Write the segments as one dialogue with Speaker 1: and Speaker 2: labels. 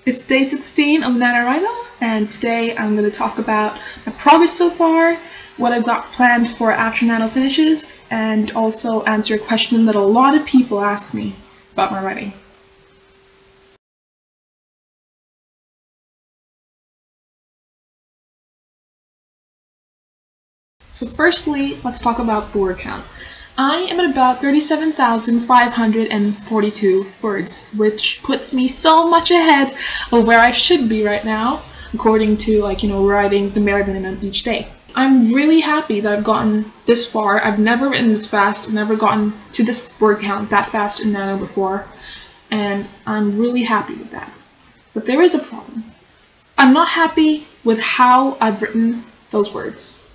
Speaker 1: It's day 16 of NaNoWriMo, and today I'm going to talk about my progress so far, what I've got planned for after Nano finishes, and also answer a question that a lot of people ask me about my writing. So firstly, let's talk about the word count. I am at about 37,542 words, which puts me so much ahead of where I should be right now, according to writing the bare minimum each day. I'm really happy that I've gotten this far. I've never written this fast, never gotten to this word count that fast in Nano before, and I'm really happy with that. But there is a problem. I'm not happy with how I've written those words.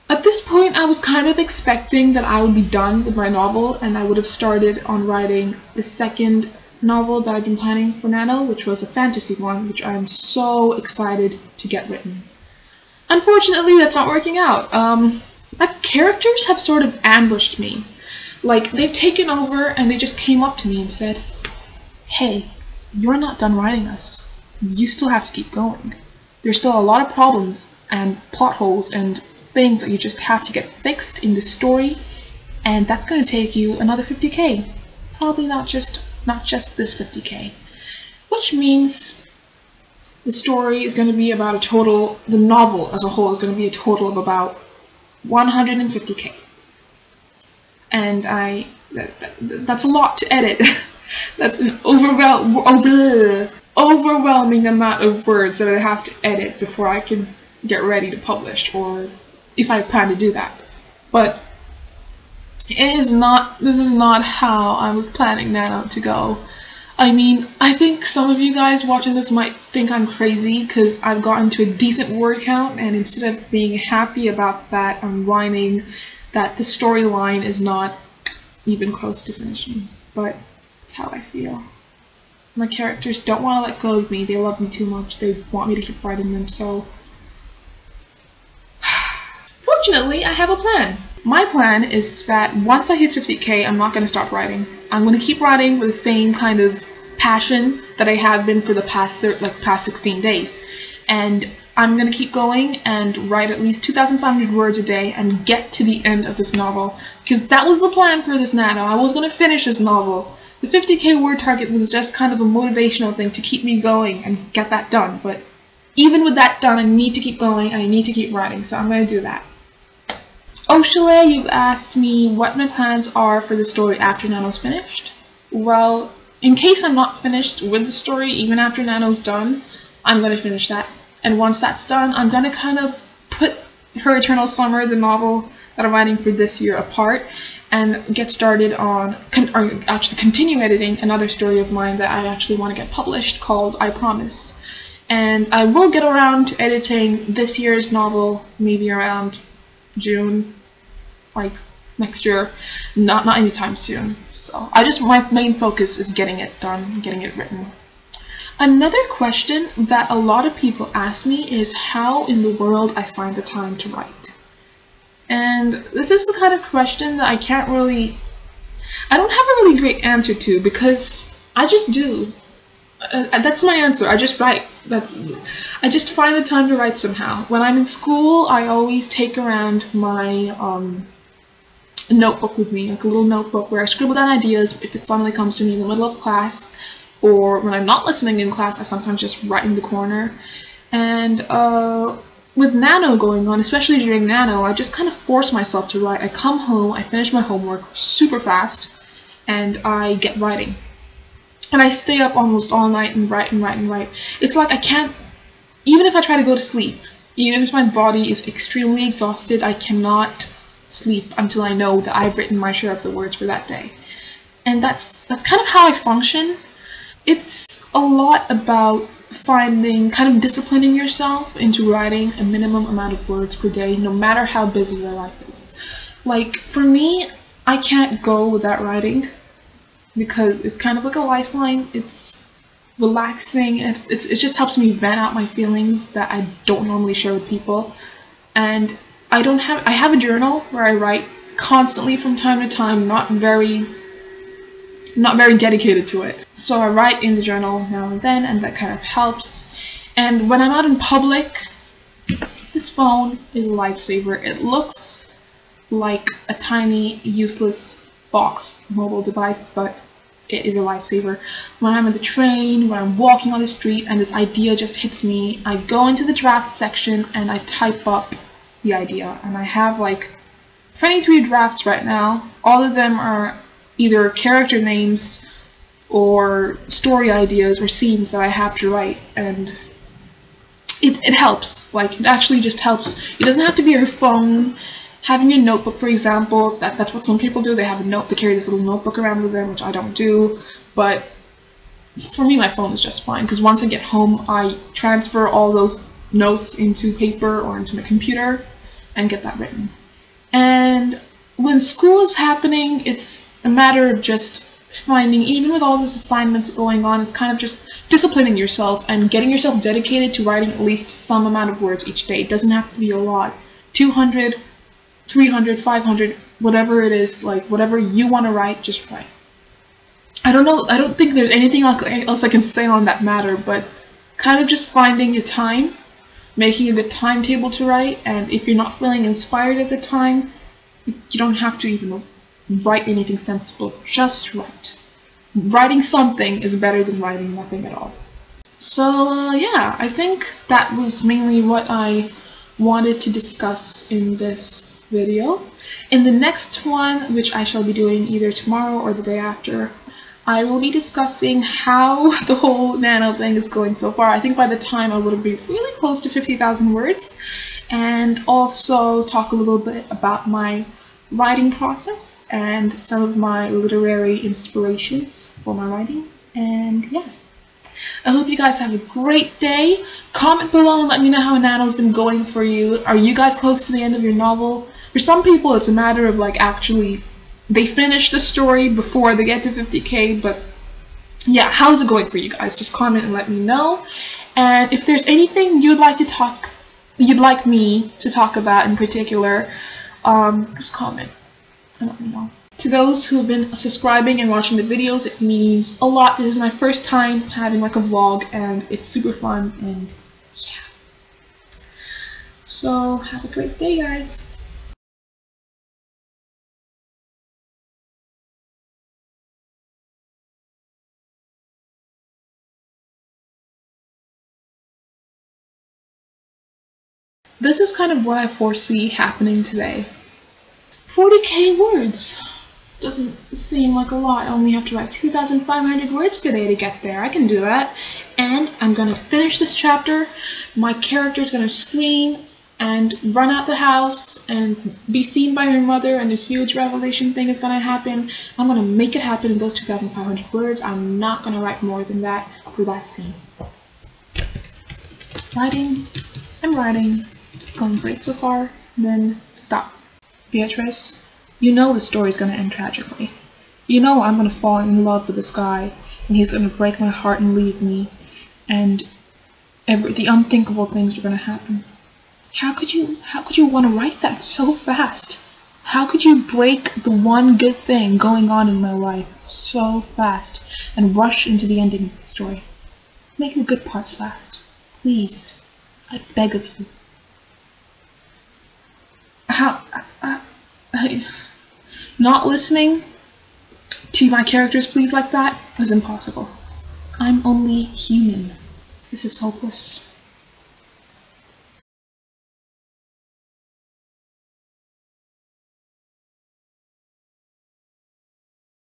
Speaker 1: At this point, I was kind of expecting that I would be done with my novel and I would have started on writing the second novel that I've been planning for Nano, which was a fantasy one, which I'm so excited to get written. Unfortunately, that's not working out. My characters have sort of ambushed me. Like, they've taken over and they just came up to me and said, "Hey, you're not done writing us. You still have to keep going. There's still a lot of problems and plot holes and things that you just have to get fixed in the story, and that's going to take you another 50k. Probably not just this 50k. Which means the story is going to be about the novel as a whole is going to be a total of about 150k. And that's a lot to edit. That's an overwhelming amount of words that I have to edit before I can get ready to publish, or if I plan to do that. But this is not how I was planning Nano to go. I mean, I think some of you guys watching this might think I'm crazy because I've gotten to a decent word count, and instead of being happy about that, I'm whining that the storyline is not even close to finishing. But it's how I feel. My characters don't want to let go of me. They love me too much. They want me to keep writing them, so fortunately, I have a plan. My plan is that once I hit 50k, I'm not going to stop writing. I'm going to keep writing with the same kind of passion that I have been for the past 16 days. And I'm going to keep going and write at least 2,500 words a day and get to the end of this novel. Because that was the plan for this Nano. I was going to finish this novel. The 50k word target was just kind of a motivational thing to keep me going and get that done. But even with that done, I need to keep going and I need to keep writing. So I'm going to do that. Oh, Chalet, you've asked me what my plans are for the story after Nano's finished. Well, in case I'm not finished with the story, even after Nano's done, I'm going to finish that. And once that's done, I'm going to kind of put Her Eternal Summer, the novel that I'm writing for this year, apart and get started on, or actually continue editing another story of mine that I actually want to get published called I Promise. And I will get around to editing this year's novel, maybe around June, like next year, not anytime soon. So my main focus is getting it done, getting it written. Another question that a lot of people ask me is how in the world I find the time to write. And this is the kind of question that I don't have a really great answer to, because I just do. That's my answer. I just write. I just find the time to write somehow. When I'm in school, I always take around my notebook with me, like a little notebook where I scribble down ideas if it suddenly comes to me in the middle of class, or when I'm not listening in class, I sometimes just write in the corner. And with Nano going on, especially during Nano, I just kind of force myself to write. I come home, I finish my homework super fast, and I get writing. And I stay up almost all night and write and write and write. It's like I can't, even if I try to go to sleep, even if my body is extremely exhausted, I cannot sleep until I know that I've written my share of the words for that day. And that's kind of how I function. It's a lot about kind of disciplining yourself into writing a minimum amount of words per day, no matter how busy your life is. Like, for me, I can't go without writing, because it's kind of like a lifeline. It's relaxing, and it just helps me vent out my feelings that I don't normally share with people. And I have a journal where I write constantly from time to time, not very not very dedicated to it. So I write in the journal now and then, and that kind of helps. And when I'm out in public, this phone is a lifesaver. It looks like a tiny, useless box mobile device, but it is a lifesaver. When I'm in the train, when I'm walking on the street, and this idea just hits me, I go into the draft section and I type up the idea. And I have like 23 drafts right now. All of them are either character names or story ideas or scenes that I have to write, and it helps. Like, it actually just helps. It doesn't have to be your phone. Having a notebook, for example, that's what some people do. They have a note, they carry this little notebook around with them, which I don't do. But for me, my phone is just fine, because once I get home, I transfer all those notes into paper or into my computer and get that written. And when school is happening, it's a matter of just finding, even with all these assignments going on, it's kind of just disciplining yourself and getting yourself dedicated to writing at least some amount of words each day. It doesn't have to be a lot. 200, 300, 500, whatever it is, like whatever you want to write, just write. I don't know, I don't think there's anything else I can say on that matter, but kind of just finding your time, making a good timetable to write, and if you're not feeling inspired at the time, you don't have to even write anything sensible, just write. Writing something is better than writing nothing at all. So yeah, I think that was mainly what I wanted to discuss in this video. In the next one, which I shall be doing either tomorrow or the day after, I will be discussing how the whole nano thing is going so far. I think by the time I would be really close to 50,000 words, and also talk a little bit about my writing process and some of my literary inspirations for my writing. And yeah, I hope you guys have a great day. Comment below and let me know how Nano's been going for you. Are you guys close to the end of your novel? For some people, it's a matter of like actually they finish the story before they get to 50K, but yeah, how's it going for you guys? Just comment and let me know. And if there's anything you'd like me to talk about in particular, just comment and let me know. To those who've been subscribing and watching the videos, it means a lot. This is my first time having like a vlog, and it's super fun, and yeah. So have a great day, guys. This is kind of what I foresee happening today. 40K words. This doesn't seem like a lot. I only have to write 2,500 words today to get there. I can do that. And I'm gonna finish this chapter. My character's gonna scream and run out the house and be seen by her mother, and a huge revelation thing is gonna happen. I'm gonna make it happen in those 2,500 words. I'm not gonna write more than that for that scene. I'm writing. Going great so far. Then stop. Beatrice, you know the story's gonna end tragically. You know I'm gonna fall in love with this guy, and he's gonna break my heart and leave me, and the unthinkable things are gonna happen. How could you want to write that so fast? How could you break the one good thing going on in my life so fast and rush into the ending of the story? Make the good parts last. Please. I beg of you. Not listening to my character's pleas like that is impossible. I'm only human. This is hopeless.